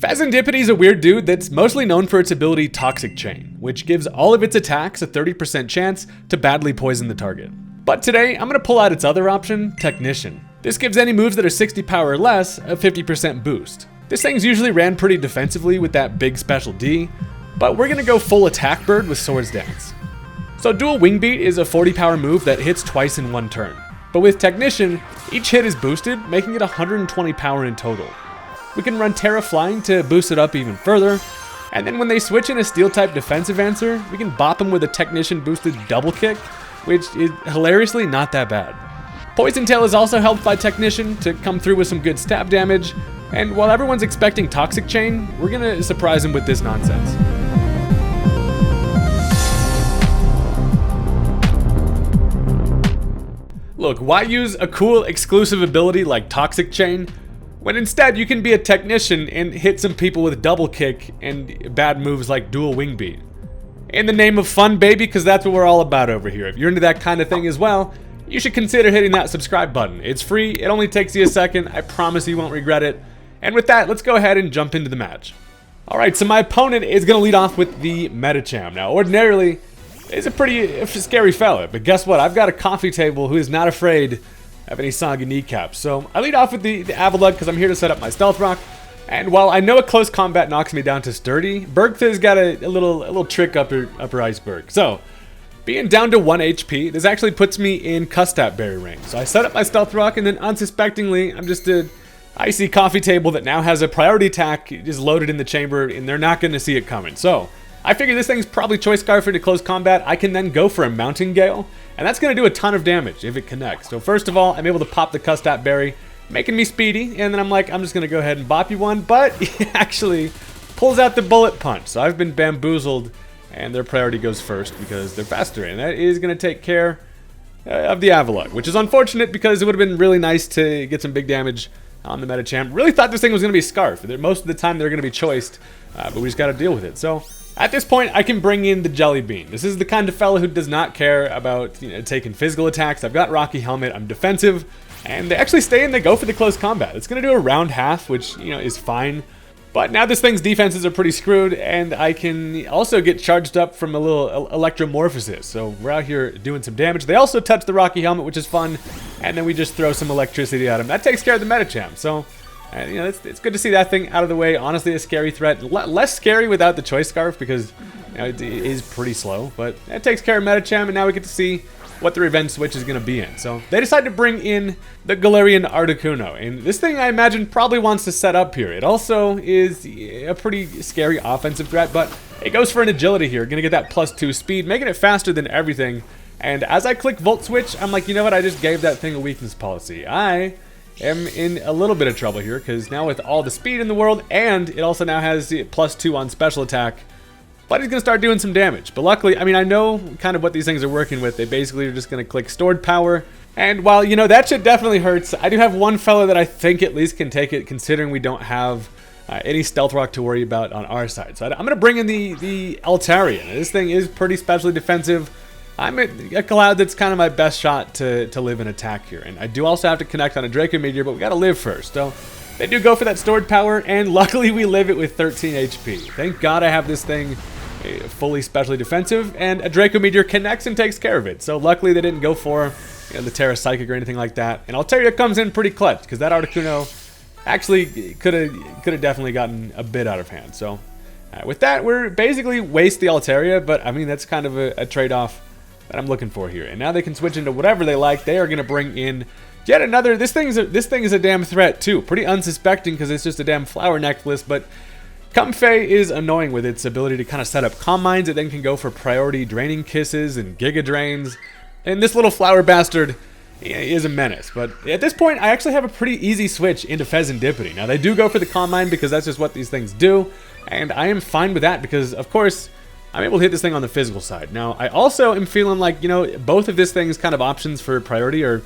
Fezandipity is a weird dude that's mostly known for its ability Toxic Chain, which gives all of its attacks a 30% chance to badly poison the target. But today, I'm going to pull out its other option, Technician. This gives any moves that are 60 power or less a 50% boost. This thing's usually ran pretty defensively with that big special D, but we're going to go full attack bird with Swords Dance. So Dual Wing Beat is a 40 power move that hits twice in one turn. But with Technician, each hit is boosted, making it 120 power in total. We can run Terra Flying to boost it up even further, and then when they switch in a Steel-type defensive answer, we can bop them with a Technician-boosted Double Kick, which is hilariously not that bad. Poison Tail is also helped by Technician to come through with some good stab damage, and while everyone's expecting Toxic Chain, we're gonna surprise them with this nonsense. Look, why use a cool exclusive ability like Toxic Chain when instead you can be a Technician and hit some people with Double Kick and bad moves like Dual Wing Beat? In the name of fun, baby, because that's what we're all about over here. If you're into that kind of thing as well, you should consider hitting that subscribe button. It's free, it only takes you a second, I promise you won't regret it. And with that, let's go ahead and jump into the match. Alright, so my opponent is going to lead off with the Medicham. Now, ordinarily, he's a pretty scary fella, but guess what? I've got a coffee table who is not afraid of any soggy kneecaps. So I lead off with the Avalugg because I'm here to set up my Stealth Rock. And while I know a close combat knocks me down to sturdy, Bergtha's got a little trick up her iceberg. So, being down to 1 HP, this actually puts me in Custap Berry range. So I set up my Stealth Rock and then unsuspectingly, I'm just a icy coffee table that now has a priority attack just loaded in the chamber and they're not going to see it coming. So, I figure this thing's probably Choice Scarf into close combat. I can then go for a Mountain Gale, and that's going to do a ton of damage if it connects. So first of all, I'm able to pop the Custap Berry, making me speedy, and then I'm like, I'm just going to go ahead and bop you one, but he actually pulls out the Bullet Punch. So I've been bamboozled, and their priority goes first because they're faster, and that is going to take care of the Avalugg, which is unfortunate because it would have been really nice to get some big damage on the Medicham. Really thought this thing was going to be Scarf. Most of the time they're going to be choiced, but we just got to deal with it. So at this point, I can bring in the Jelly Bean. This is the kind of fella who does not care about taking physical attacks. I've got Rocky Helmet, I'm defensive, and they actually stay and they go for the close combat. It's going to do a round half, which is fine. But now this thing's defenses are pretty screwed, and I can also get charged up from a little Electromorphosis. So we're out here doing some damage. They also touch the Rocky Helmet, which is fun, and then we just throw some electricity at him. That takes care of the Medicham. So it's good to see that thing out of the way. Honestly, a scary threat. Less scary without the Choice Scarf because it is pretty slow. But it takes care of Medicham, and now we get to see what the revenge switch is going to be in. So they decide to bring in the Galarian Articuno. And this thing, I imagine, probably wants to set up here. It also is a pretty scary offensive threat, but it goes for an agility here. Going to get that +2 speed, making it faster than everything. And as I click Volt Switch, I'm like, you know what? I just gave that thing a weakness policy. I am in a little bit of trouble here because now with all the speed in the world, and it also now has the +2 on special attack, but he's going to start doing some damage. But luckily, I mean, I know kind of what these things are working with. They basically are just going to click Stored Power. And while, that shit definitely hurts, I do have one fella that I think at least can take it, considering we don't have any Stealth Rock to worry about on our side. So I'm going to bring in the Altarian. This thing is pretty specially defensive. I'm a Cloud that's kind of my best shot to live and attack here. And I do also have to connect on a Draco Meteor, but we got to live first. So they do go for that Stored Power, and luckily we live it with 13 HP. Thank God I have this thing fully specially defensive, and a Draco Meteor connects and takes care of it. So luckily they didn't go for the Terra Psychic or anything like that. And Altaria comes in pretty clutch because that Articuno actually could have definitely gotten a bit out of hand. So with that, we're basically waste the Altaria, but I mean that's kind of a trade-off that I'm looking for here. And now they can switch into whatever they like. They are going to bring in yet another. This thing is a damn threat too. Pretty unsuspecting because it's just a damn flower necklace, but Comfey is annoying with its ability to kind of set up Calm Minds. It then can go for priority Draining Kisses and Giga Drains. And this little flower bastard is a menace. But at this point, I actually have a pretty easy switch into Fezandipity. Now, they do go for the Calm Mind because that's just what these things do. And I am fine with that because, of course, I'm able to hit this thing on the physical side. Now, I also am feeling like, both of this thing's kind of options for priority are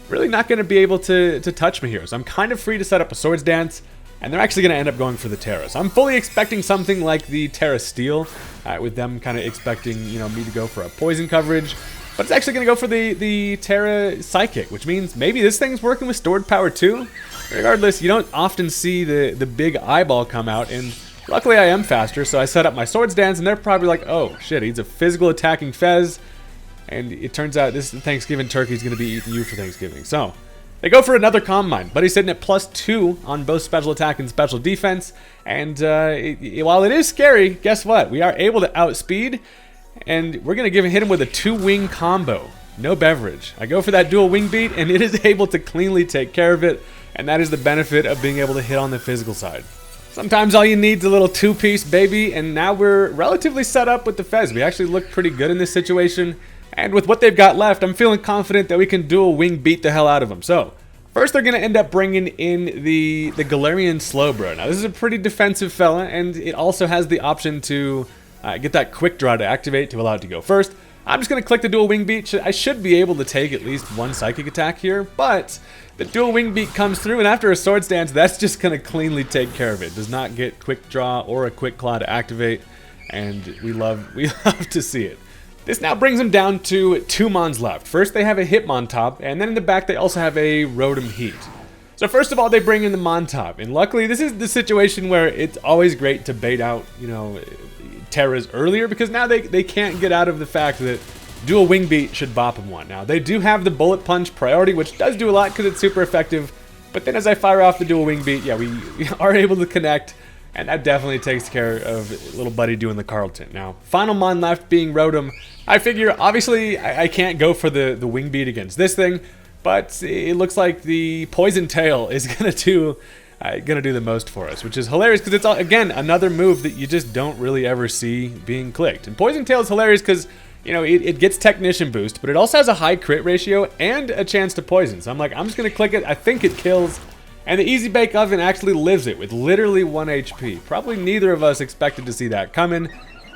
really not going to be able to touch me here. So I'm kind of free to set up a Swords Dance. And they're actually going to end up going for the Terra. So I'm fully expecting something like the Terra Steel, with them kind of expecting, me to go for a poison coverage. But it's actually going to go for the Terra Psychic, which means maybe this thing's working with Stored Power too. Regardless, you don't often see the big eyeball come out, and luckily I am faster, so I set up my swords dance, and they're probably like, oh shit, he's a physical attacking Fez, and it turns out this Thanksgiving turkey is going to be eating you for Thanksgiving. So they go for another Calm Mind, but he's sitting at +2 on both special attack and special defense, and while it is scary, guess what? We are able to outspeed, and we're going to hit him with a 2-wing combo. No beverage. I go for that dual wing beat, and it is able to cleanly take care of it, and that is the benefit of being able to hit on the physical side. Sometimes all you need is a little 2-piece, baby, and now we're relatively set up with the Fez. We actually look pretty good in this situation, and with what they've got left, I'm feeling confident that we can dual wing beat the hell out of them. So, first they're going to end up bringing in the Galarian Slowbro. Now, this is a pretty defensive fella, and it also has the option to get that quick draw to activate to allow it to go first. I'm just going to click the dual wing beat. I should be able to take at least one psychic attack here, but the dual wing beat comes through, and after a swords dance, that's just going to cleanly take care of it. Does not get quick draw or a quick claw to activate, and we love to see it. This now brings them down to 2 Mons left. First, they have a Hitmon top, and then in the back, they also have a Rotom Heat. So first of all, they bring in the Mon top, and luckily, this is the situation where it's always great to bait out, Terras earlier, because now they can't get out of the fact that dual wing beat should bop them one. Now, they do have the bullet punch priority, which does do a lot because it's super effective, but then as I fire off the dual wing beat, yeah, we are able to connect, and that definitely takes care of little buddy doing the Carlton. Now, final Mon left being Rotom. I figure, obviously, I can't go for the wing beat against this thing, but it looks like the Poison Tail is gonna do the most for us, which is hilarious because it's, again, another move that you just don't really ever see being clicked. And Poison Tail is hilarious because, it gets Technician Boost, but it also has a high crit ratio and a chance to poison. So I'm like, I'm just going to click it. I think it kills. And the Easy Bake Oven actually lives it with literally 1 HP. Probably neither of us expected to see that coming.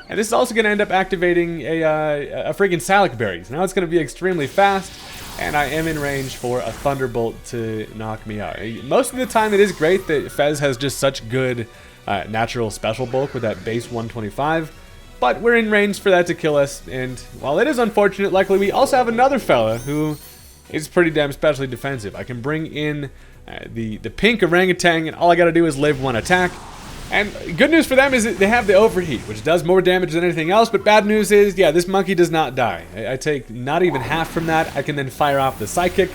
And this is also going to end up activating a freaking Salac Berry. So now it's going to be extremely fast. And I am in range for a Thunderbolt to knock me out. Most of the time it is great that Fez has just such good natural special bulk with that base 125. But we're in range for that to kill us. And while it is unfortunate, luckily we also have another fella who is pretty damn specially defensive. I can bring in the pink orangutan, and all I got to do is live 1 attack. And good news for them is that they have the Overheat, which does more damage than anything else, but bad news is, yeah, this monkey does not die. I take not even half from that. I can then fire off the Psychic,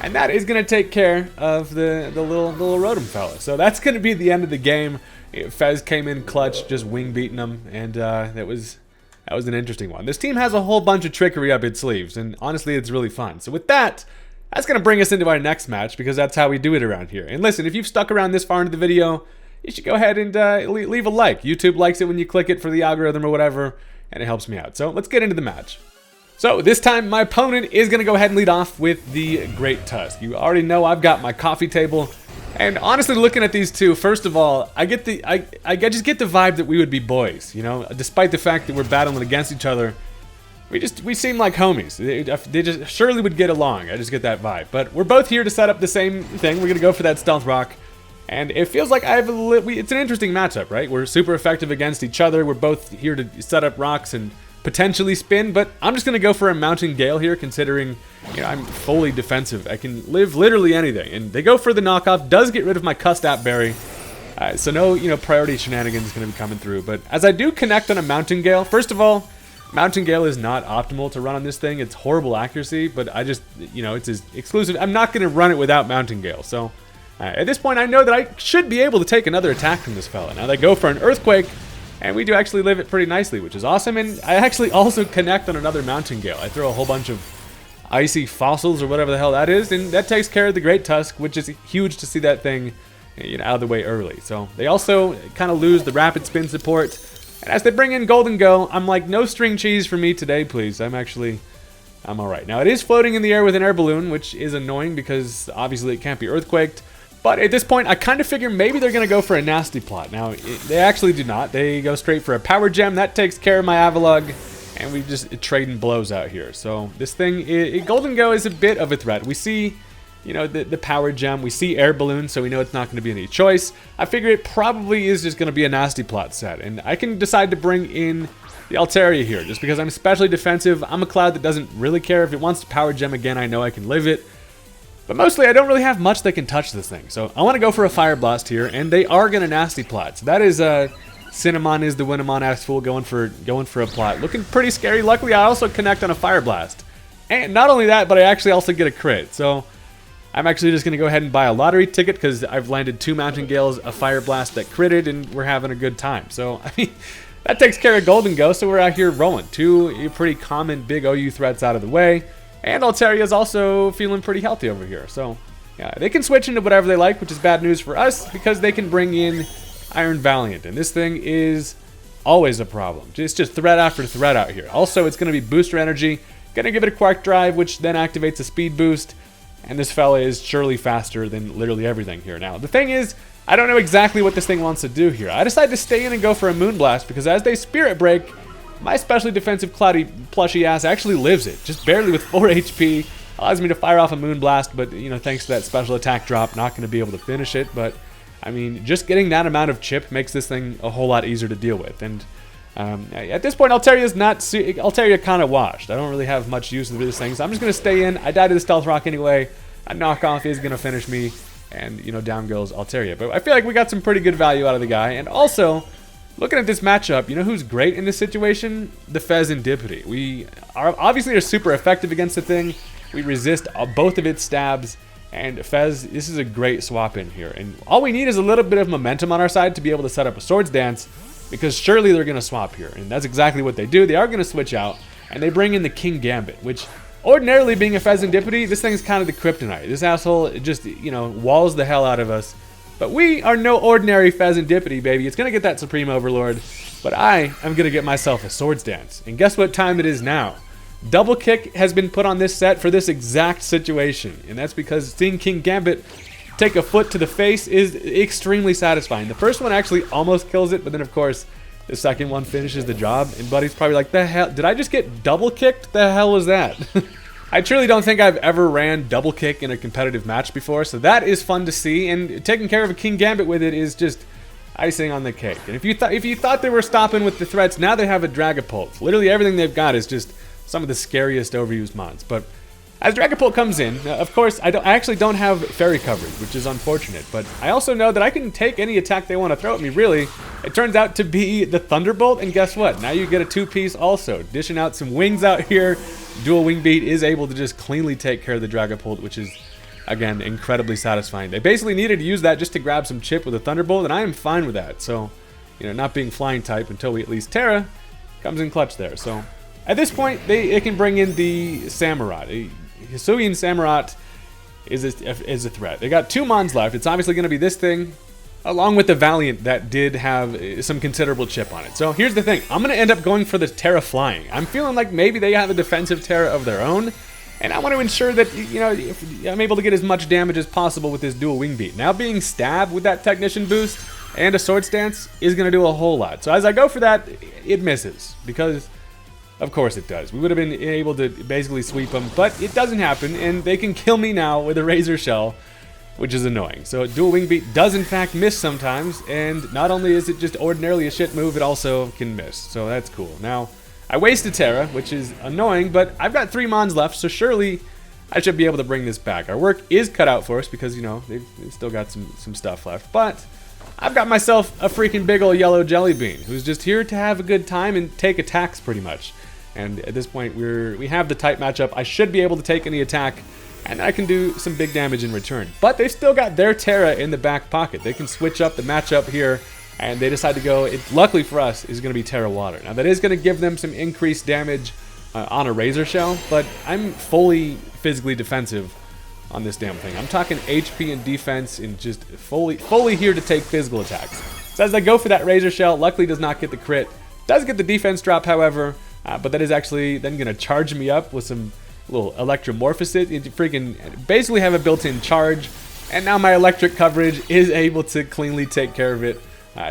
and that is going to take care of the little Rotom fella. So that's going to be the end of the game. Fez came in clutch, just wing beating them, and that was an interesting one. This team has a whole bunch of trickery up its sleeves, and honestly, it's really fun. So with that, that's going to bring us into our next match, because that's how we do it around here. And listen, if you've stuck around this far into the video, you should go ahead and leave a like. YouTube likes it when you click it for the algorithm or whatever, and it helps me out. So let's get into the match. So this time, my opponent is going to go ahead and lead off with the Great Tusk. You already know I've got my coffee table. And honestly, looking at these two, first of all, I just get the vibe that we would be boys, despite the fact that we're battling against each other. We seem like homies. They just surely would get along. I just get that vibe. But we're both here to set up the same thing. We're gonna go for that Stealth Rock, and it feels like it's an interesting matchup, right? We're super effective against each other. We're both here to set up rocks and potentially spin, but I'm just gonna go for a Mountain Gale here, considering I'm fully defensive. I can live literally anything, and they go for the knockoff. Does get rid of my Custap Berry, so no priority shenanigans is gonna be coming through. But as I do connect on a Mountain Gale, first of all, Mountain Gale is not optimal to run on this thing. It's horrible accuracy, but I just it's exclusive. I'm not gonna run it without Mountain Gale. So at this point, I know that I should be able to take another attack from this fella. Now they go for an Earthquake, and we do actually live it pretty nicely, which is awesome. And I actually also connect on another Mountain Gale. I throw a whole bunch of Icy Fossils or whatever the hell that is, and that takes care of the Great Tusk, which is huge to see that thing out of the way early. So they also kind of lose the Rapid Spin support. And as they bring in Golden Go, I'm like, no string cheese for me today, please. I'm alright. Now, it is floating in the air with an air balloon, which is annoying because obviously it can't be earthquaked. But at this point, I kind of figure maybe they're going to go for a Nasty Plot. Now, they actually do not. They go straight for a Power Gem. That takes care of my Avalugg, and we just trading blows out here. So this thing, Golden Go is a bit of a threat. We see the Power Gem. We see Air Balloon, so we know it's not going to be any choice. I figure it probably is just going to be a Nasty Plot set. And I can decide to bring in the Altaria here, just because I'm especially defensive. I'm a Cloud that doesn't really care. If it wants to Power Gem again, I know I can live it. But mostly, I don't really have much that can touch this thing. So I want to go for a Fire Blast here, and they are going to Nasty Plot. So that is Cinnamon is the Winamon X-Fool going for a plot. Looking pretty scary. Luckily, I also connect on a Fire Blast. And not only that, but I actually also get a crit. So I'm actually just going to go ahead and buy a lottery ticket because I've landed 2 Mountain Gales, a Fire Blast that critted, and we're having a good time. So, I mean, that takes care of Golden Ghost, so we're out here rolling. 2 pretty common big OU threats out of the way. And Altaria's also feeling pretty healthy over here. So, yeah, they can switch into whatever they like, which is bad news for us because they can bring in Iron Valiant. And this thing is always a problem. It's just threat after threat out here. Also, it's going to be Booster Energy. Gonna give it a Quark Drive, which then activates a speed boost, and this fella is surely faster than literally everything here. Now, the thing is, I don't know exactly what this thing wants to do here. I decided to stay in and go for a Moonblast, because as they Spirit Break, my specially defensive cloudy plushy ass actually lives it, just barely with 4 HP, allows me to fire off a Moonblast, but, you know, thanks to that special attack drop, not gonna be able to finish it, but, I mean, just getting that amount of chip makes this thing a whole lot easier to deal with, and at this point, Altaria kind of washed. I don't really have much use for this thing, so I'm just going to stay in. I die to the Stealth Rock anyway. A knockoff is going to finish me, and, you know, down goes Altaria. But I feel like we got some pretty good value out of the guy. And also, looking at this matchup, you know who's great in this situation? The Fezandipity. We are super effective against the thing. We resist both of its stabs. And Fez, this is a great swap in here. And all we need is a little bit of momentum on our side to be able to set up a Swords Dance, because surely they're going to swap here, and that's exactly what they do. They are going to switch out, and they bring in the King Gambit, which ordinarily, being a Fezandipity, this thing's kind of the kryptonite. This asshole just, you know, walls the hell out of us. But we are no ordinary Fezandipity, baby. It's going to get that Supreme Overlord, but I am going to get myself a Swords Dance. And guess what time it is now? Double Kick has been put on this set for this exact situation, and that's because seeing King Gambit take a foot to the face is extremely satisfying. The first one actually almost kills it, but then of course the second one finishes the job, and Buddy's probably like, the hell, did I just get double kicked? The hell was that? I truly don't think I've ever ran double kick in a competitive match before, so that is fun to see, and taking care of a King Gambit with it is just icing on the cake. And if you thought they were stopping with the threats, now they have a Dragapult. Literally everything they've got is just some of the scariest overused mons. But as Dragapult comes in, of course, I actually don't have fairy coverage, which is unfortunate, but I also know that I can take any attack they want to throw at me, really. It turns out to be the Thunderbolt, and guess what? Now you get a 2-piece also. Dishing out some wings out here, Dual Wing Beat is able to just cleanly take care of the Dragapult, which is, again, incredibly satisfying. They basically needed to use that just to grab some chip with a Thunderbolt, and I am fine with that. So, you know, not being flying type until we at least Terra comes in clutch there. So, at this point, it can bring in the Samurott. Hisuian Samurott is a threat. They got 2 mons left. It's obviously going to be this thing, along with the Valiant that did have some considerable chip on it. So here's the thing. I'm going to end up going for the Terra Flying. I'm feeling like maybe they have a defensive Terra of their own, and I want to ensure that, you know, I'm able to get as much damage as possible with this Dual Wing Beat. Now being stabbed with that Technician boost and a Swords Dance is going to do a whole lot. So as I go for that, it misses, because of course it does. We would have been able to basically sweep them, but it doesn't happen, and they can kill me now with a Razor Shell, which is annoying. So Dual Wing Beat does in fact miss sometimes, and not only is it just ordinarily a shit move, it also can miss. So that's cool. Now, I wasted Terra, which is annoying, but I've got 3 mons left, so surely I should be able to bring this back. Our work is cut out for us because, you know, they've still got some stuff left, but I've got myself a freaking big ol' yellow jelly bean who's just here to have a good time and take attacks pretty much. And at this point, we have the type matchup. I should be able to take any attack, and I can do some big damage in return. But they've still got their Terra in the back pocket. They can switch up the matchup here, and they decide to go, luckily for us, is going to be Terra Water. Now, that is going to give them some increased damage on a Razor Shell, but I'm fully physically defensive on this damn thing. I'm talking HP and defense, and just fully here to take physical attacks. So as I go for that Razor Shell, luckily does not get the crit. Does get the defense drop, however, but that is actually then going to charge me up with some little Electromorphosis. It freaking basically have a built-in charge, and now my electric coverage is able to cleanly take care of it.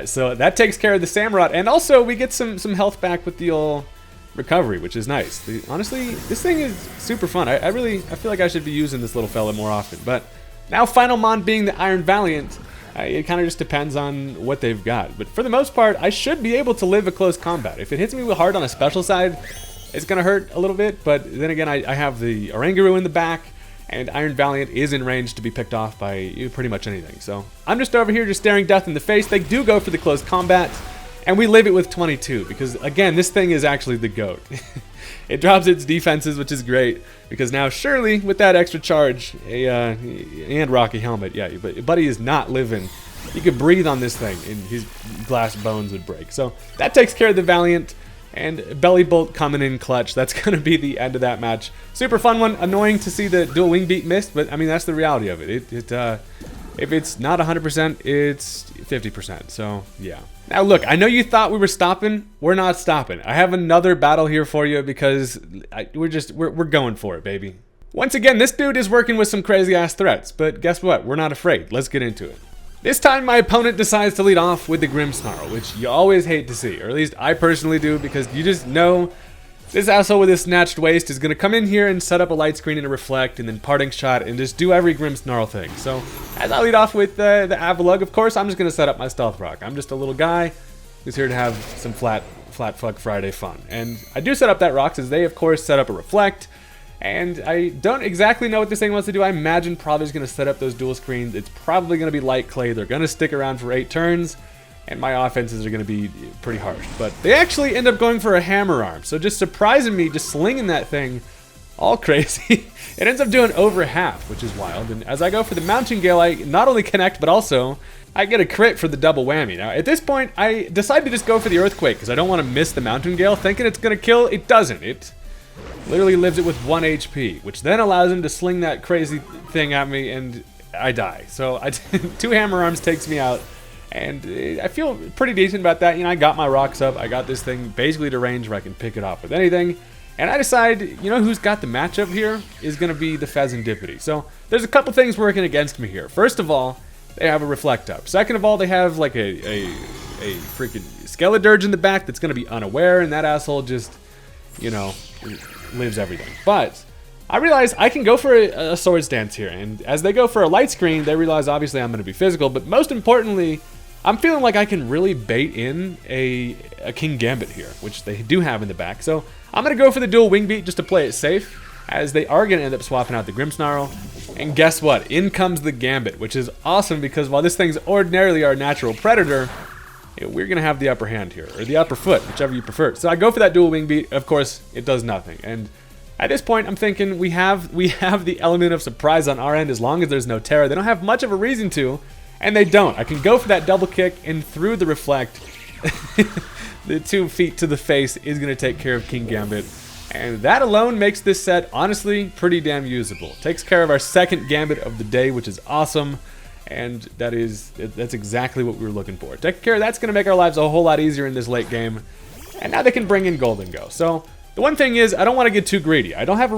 So that takes care of the Samurott, and also we get some health back with the old recovery, which is nice. Honestly, this thing is super fun. I feel like I should be using this little fella more often. But now final mon being the Iron Valiant, it kind of just depends on what they've got. But for the most part, I should be able to live a close combat. If it hits me hard on a special side, it's going to hurt a little bit. But then again, I have the Oranguru in the back, and Iron Valiant is in range to be picked off by pretty much anything. So I'm just over here just staring death in the face. They do go for the close combat, and we live it with 22 because, again, this thing is actually the GOAT. It drops its defenses, which is great, because now surely with that extra charge and Rocky Helmet, yeah, but Buddy is not living. You could breathe on this thing and his glass bones would break. So that takes care of the Valiant, and Belly Bolt coming in clutch. That's going to be the end of that match. Super fun one. Annoying to see the dual wing beat missed, but I mean, that's the reality of it. If it's not 100%, it's 50%. So yeah. Now look, I know you thought we were stopping. We're not stopping. I have another battle here for you because we're going for it, baby. Once again, this dude is working with some crazy ass threats, but guess what? We're not afraid. Let's get into it. This time my opponent decides to lead off with the Grimmsnarl, which you always hate to see, or at least I personally do, because you just know this asshole with his snatched waist is going to come in here and set up a light screen and a reflect and then parting shot and just do every Grimmsnarl thing. So as I lead off with the Avalugg, of course, I'm just going to set up my Stealth Rock. I'm just a little guy who's here to have some flat fuck Friday fun. And I do set up that rock as they, of course, set up a reflect. And I don't exactly know what this thing wants to do. I imagine probably is going to set up those dual screens. It's probably going to be light clay. They're going to stick around for 8 turns. And my offenses are going to be pretty harsh. But they actually end up going for a hammer arm. So just surprising me, just slinging that thing all crazy. It ends up doing over half, which is wild. And as I go for the Mountain Gale, I not only connect, but also I get a crit for the double whammy. Now, at this point, I decide to just go for the Earthquake because I don't want to miss the Mountain Gale, thinking it's going to kill. It doesn't. It literally lives it with 1 HP, which then allows him to sling that crazy thing at me, and I die. So 2 hammer arms takes me out. And I feel pretty decent about that. You know, I got my rocks up. I got this thing basically to range where I can pick it off with anything. And I decide, you know who's got the matchup here is going to be the Fezandipity. So there's a couple things working against me here. First of all, they have a Reflect up. Second of all, they have like a freaking Skeledirge in the back that's going to be unaware. And that asshole just, you know, lives everything. But I realize I can go for a Swords Dance here. And as they go for a light screen, they realize obviously I'm going to be physical. But most importantly, I'm feeling like I can really bait in a King Gambit here, which they do have in the back. So I'm going to go for the dual wing beat just to play it safe, as they are going to end up swapping out the Grimmsnarl. And guess what? In comes the Gambit, which is awesome because while this thing's ordinarily our natural predator, we're going to have the upper hand here, or the upper foot, whichever you prefer. So I go for that dual wing beat. Of course, it does nothing. And at this point, I'm thinking we have the element of surprise on our end as long as there's no terror. They don't have much of a reason to. And they don't. I can go for that double kick, and through the reflect, the 2 feet to the face is going to take care of King Gambit. And that alone makes this set, honestly, pretty damn usable. Takes care of our second Gambit of the day, which is awesome. And that's exactly what we were looking for. Take care of that's going to make our lives a whole lot easier in this late game. And now they can bring in Golden Go. So the one thing is, I don't want to get too greedy. I don't have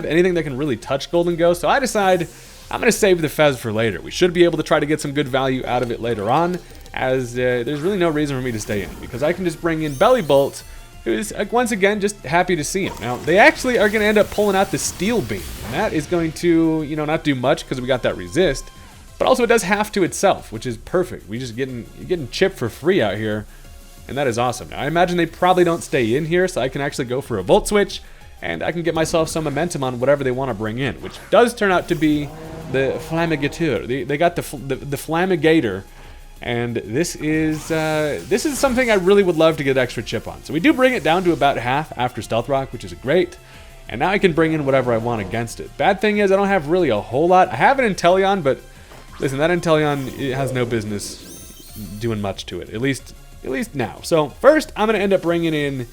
anything that can really touch Golden Go. So I decide I'm going to save the Fez for later. We should be able to try to get some good value out of it later on, as there's really no reason for me to stay in, because I can just bring in Belly Bolt, who's, once again, just happy to see him. Now, they actually are going to end up pulling out the Steel Beam, and that is going to, you know, not do much because we got that resist, but also it does half to itself, which is perfect. We just getting chipped for free out here, and that is awesome. Now, I imagine they probably don't stay in here, so I can actually go for a Volt Switch, and I can get myself some momentum on whatever they want to bring in, which does turn out to be the Flamigator. They got the Flamigator, and this is something I really would love to get extra chip on. So we do bring it down to about half after Stealth Rock, which is great. And now I can bring in whatever I want against it. Bad thing is I don't have really a whole lot. I have an Inteleon, but listen, that Inteleon, it has no business doing much to it, at least now. So first, I'm going to end up bringing in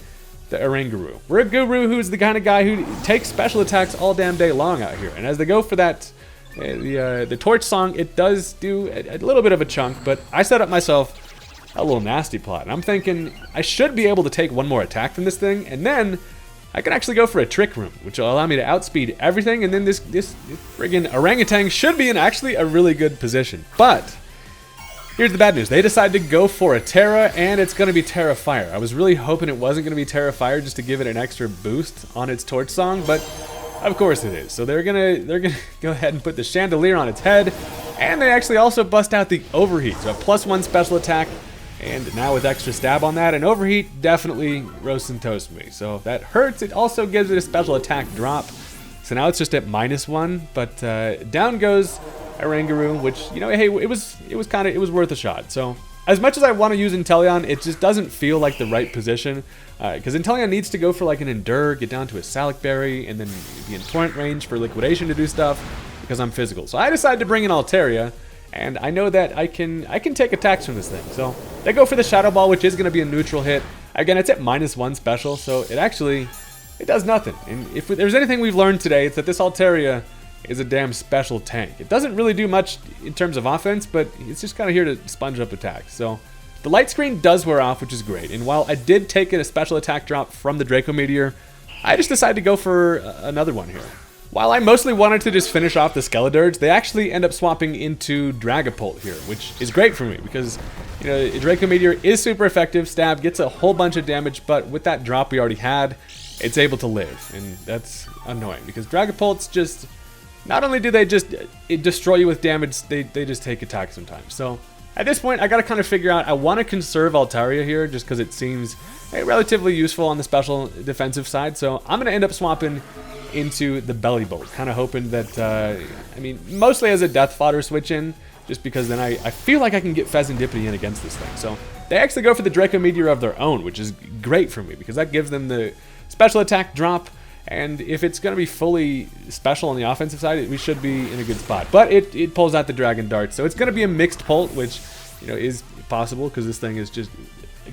the Oranguru. We're a guru who's the kind of guy who takes special attacks all damn day long out here. And as they go for that, the Torch Song, it does do a little bit of a chunk, but I set up myself a little nasty plot. And I'm thinking I should be able to take one more attack from this thing, and then I can actually go for a Trick Room, which will allow me to outspeed everything, and then this friggin' orangutan should be in actually a really good position. But here's the bad news. They decided to go for a Terra, and it's going to be Terra Fire. I was really hoping it wasn't going to be Terra Fire just to give it an extra boost on its Torch Song, but of course it is. So they're gonna go ahead and put the Chandelier on its head, and they actually also bust out the Overheat. So a +1 special attack, and now with extra stab on that, and Overheat definitely roasts and toasts me. So that hurts. It also gives it a special attack drop. So now it's just at -1, but down goes Oranguru, which, you know, hey, it was worth a shot. So as much as I want to use Inteleon, it just doesn't feel like the right position, because Inteleon needs to go for like an Endure, get down to a Salic Berry, and then be in Torrent range for Liquidation to do stuff, because I'm physical. So I decided to bring in Altaria, and I know that I can take attacks from this thing. So they go for the Shadow Ball, which is going to be a neutral hit. Again, it's at -1 special, so it does nothing. And if there's anything we've learned today, it's that this Altaria is a damn special tank. It doesn't really do much in terms of offense, but it's just kind of here to sponge up attacks. So the light screen does wear off, which is great. And while I did take a special attack drop from the Draco Meteor, I just decided to go for another one here. While I mostly wanted to just finish off the Skeledirge, they actually end up swapping into Dragapult here, which is great for me because, you know, Draco Meteor is super effective. Stab gets a whole bunch of damage, but with that drop we already had, it's able to live, and that's annoying because Dragapults just, not only do they just destroy you with damage, they just take attack sometimes. So at this point, I gotta kind of figure out, I want to conserve Altaria here just because it seems relatively useful on the special defensive side. So I'm gonna end up swapping into the Belly Bolt, kind of hoping that, I mean, mostly as a death fodder switch in, just because then I feel like I can get Fezandipity in against this thing. So they actually go for the Draco Meteor of their own, which is great for me because that gives them the special attack drop, and if it's going to be fully special on the offensive side, we should be in a good spot. But it pulls out the Dragon Dart, so it's going to be a mixed Pult, which, you know, is possible because this thing is just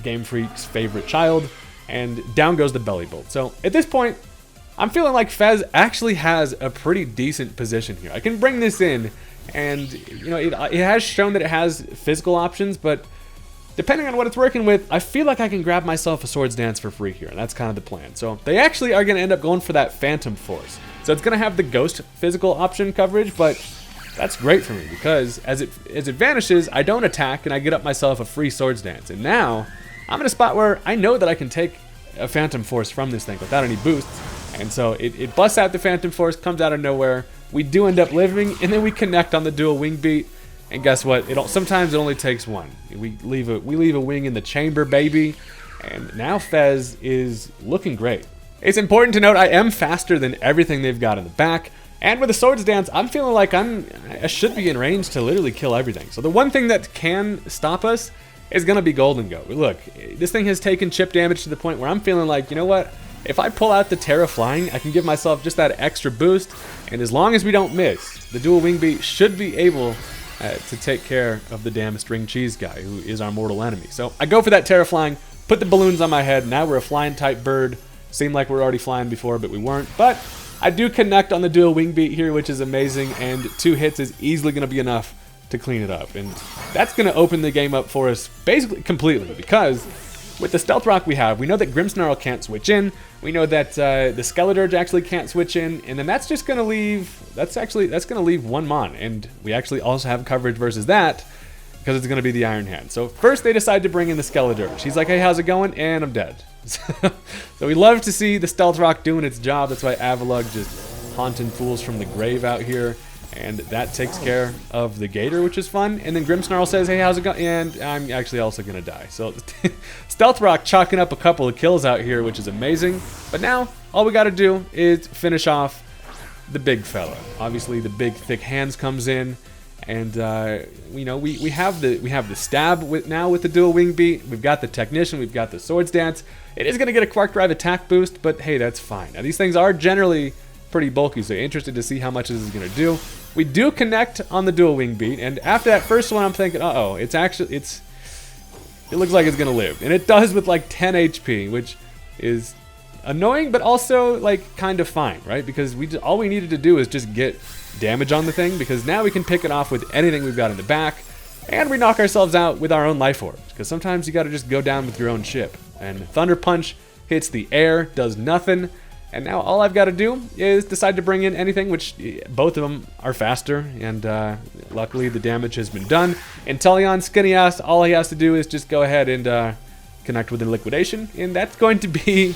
Game Freak's favorite child, and down goes the Belly Bolt. So at this point, I'm feeling like Fez actually has a pretty decent position here. I can bring this in, and, you know, it has shown that it has physical options, but depending on what it's working with, I feel like I can grab myself a Swords Dance for free here, and that's kind of the plan. So they actually are going to end up going for that Phantom Force. So it's going to have the Ghost physical option coverage, but that's great for me because as it vanishes, I don't attack, and I get up myself a free Swords Dance. And now I'm in a spot where I know that I can take a Phantom Force from this thing without any boosts. And so it busts out the Phantom Force, comes out of nowhere. We do end up living, and then we connect on the dual Wing Beat. And guess what? Sometimes it only takes one. We leave a wing in the chamber, baby. And now Fez is looking great. It's important to note I am faster than everything they've got in the back. And with the Swords Dance, I'm feeling like I should be in range to literally kill everything. So the one thing that can stop us is going to be Golden Goat. Look, this thing has taken chip damage to the point where I'm feeling like, you know what? If I pull out the Terra Flying, I can give myself just that extra boost. And as long as we don't miss, the dual Wing Beat should be able to take care of the damn string cheese guy, who is our mortal enemy. So I go for that Terra Flying, put the balloons on my head. Now we're a flying type bird. Seemed like we were already flying before, but we weren't. But I do connect on the dual Wing Beat here, which is amazing, and 2 hits is easily going to be enough to clean it up. And that's going to open the game up for us basically completely, because with the Stealth Rock we have, we know that Grimmsnarl can't switch in. We know that the Skeledirge actually can't switch in, and then that's just going to leave. That's going to leave 1 Mon, and we actually also have coverage versus that because it's going to be the Iron Hand. So first they decide to bring in the Skeledirge. He's like, "Hey, how's it going?" And I'm dead. So we love to see the Stealth Rock doing its job. That's why Avalugg just haunting fools from the grave out here. And that takes care of the Gator, which is fun. And then Grimmsnarl says, "Hey, how's it going?" And I'm actually also going to die. So Stealth Rock chalking up a couple of kills out here, which is amazing. But now all we got to do is finish off the big fella. Obviously, the big thick hands comes in. And, you know, we have the stab now with the dual Wing Beat. We've got the Technician. We've got the Swords Dance. It is going to get a Quark Drive attack boost, but hey, that's fine. Now, these things are generally pretty bulky, so interested to see how much this is going to do. We do connect on the dual Wing Beat, and after that first one, I'm thinking, uh-oh, it looks like it's going to live. And it does with like 10 HP, which is annoying, but also like kind of fine, right? Because all we needed to do is just get damage on the thing, because now we can pick it off with anything we've got in the back, and we knock ourselves out with our own life orbs, because sometimes you got to just go down with your own ship. And Thunder Punch hits the air, does nothing. And now all I've got to do is decide to bring in anything, which both of them are faster, and luckily the damage has been done. Inteleon, skinny ass, all he has to do is just go ahead and connect with the Liquidation, and that's going to be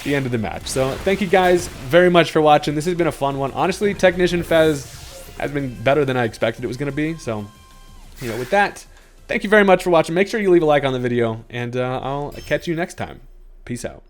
the end of the match. So thank you guys very much for watching. This has been a fun one. Honestly, Technician Fez has been better than I expected it was going to be. So, you know, with that, thank you very much for watching. Make sure you leave a like on the video, and I'll catch you next time. Peace out.